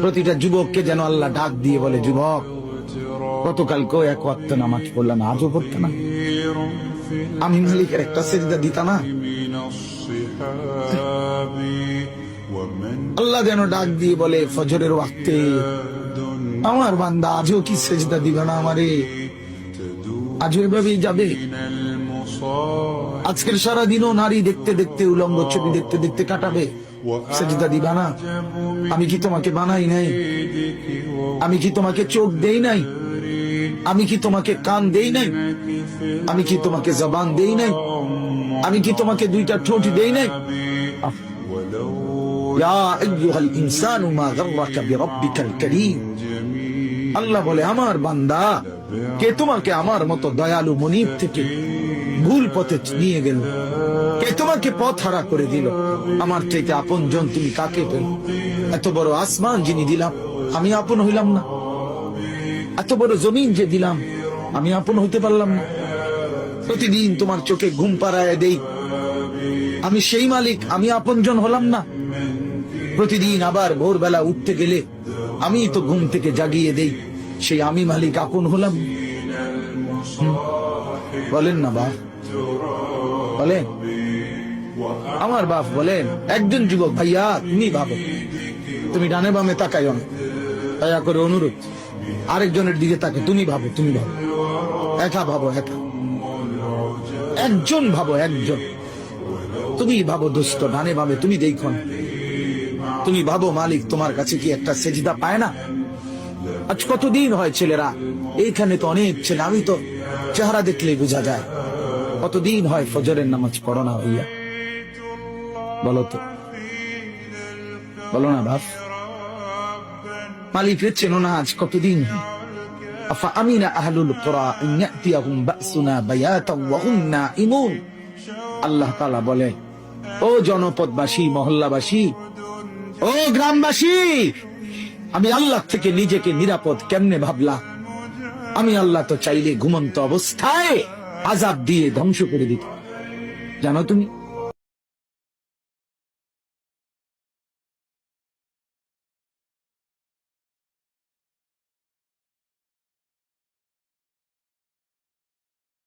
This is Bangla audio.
প্রতিটা যুবককে যেন আল্লাহ ডাক দিয়ে বলে, যুবক গতকালকেও এক ওয়াক্ত নামাজ পড়লাম, আজও পড়তে না, আমি মালিকের একটা সেজদা দিতা না? আল্লাহ যেন ডাক দিয়ে বলে ফজরের ওয়াক্তে, আমার বান্দা আজও কি সেজদা দিবে না আমারে? আজও এভাবেই যাবে? আজকের সারাদিনও নারী দেখতে দেখতে, উলঙ্গ ছবি দেখতে দেখতে কাটাবে, সেজদা দিবা না? আমি কি তোমাকে বানাই নাই? আমি কি তোমাকে চোখ দেই নাই? আমি কি তোমাকে কান দেই নাই? আমি কি তোমাকে জবান দেই নাই? আমি কি তোমাকে দুইটা ঠোঁট দেই নাই? ইয়া আইয়ুহাল ইনসানু মা গাররাকা বিরাব্বিকাল কারীম। আল্লাহ বলে, আমার বান্দা, কে তোমাকে আমার মতো দয়ালু মনিব থেকে ভুল পথে নিয়ে গেল? কে তোমাকে পথ হারা করে দিল? আমার চাইতে আপন জন তুমি কাকে পেল? এত বড় আসমান যিনি দিলাম, আমি আপন হইলাম না? এত বড় জমিন যে দিলাম, আমি আপন হইতে পারলাম না? প্রতিদিন তোমার চোখে ঘুম পাড়ায় দেই, আমি সেই মালিক, আমি আপন জন হলাম না? প্রতিদিন আবার ভোরবেলা উঠতে গেলে আমি তো ঘুম থেকে জাগিয়ে দেই, সেই আমি মালিক আপন হলাম? বলেন না বাপ, বলেন। আমার বাপ বলেন, একজন যুবক, ভাইয়া তুমি ভাবো, তুমি ডানে বামে তাকাইও না, দয়া করে অনুরোধ, আরেকজনের দিকে তাকে, তুমি ভাবো, তুমি ভাবো, একা ভাবো, একা, একজন ভাবো, একজন। তুমি ভাবো দোস্ত, ডানে বামে তুমি দেখো না। তুমি ভাবো মালিক তোমার কাছে কি একটা সেজদা পায় না? আজ কতদিন হয় ছেলেরা, এইখানে তো অনেক ছেলে, আমি তো চেহারা দেখলেই বোঝা যায়, কতদিন হয় ফজরের নামাজ পড়ো না হইয়া? বলো তো, বলো না বাপ। মালিকের চেনো না আজ কতদিন? আফা আমিনা আহলুল কুরা আন ইয়াতিয়াহুম বাসুনা বায়াতাও ওয়া হুম নাঈমুন। আল্লাহ তাআলা বলে, ও জনপদবাসী, মহল্লাবাসী, ও গ্রামবাসী, আমি আল্লাহ থেকে নিজেকে নিরাপদ কেমনে ভাবলা? আমি আল্লাহ তো চাইলে ঘুমন্ত অবস্থায় আযাব দিয়ে ধ্বংস করে দিত, জানো তুমি?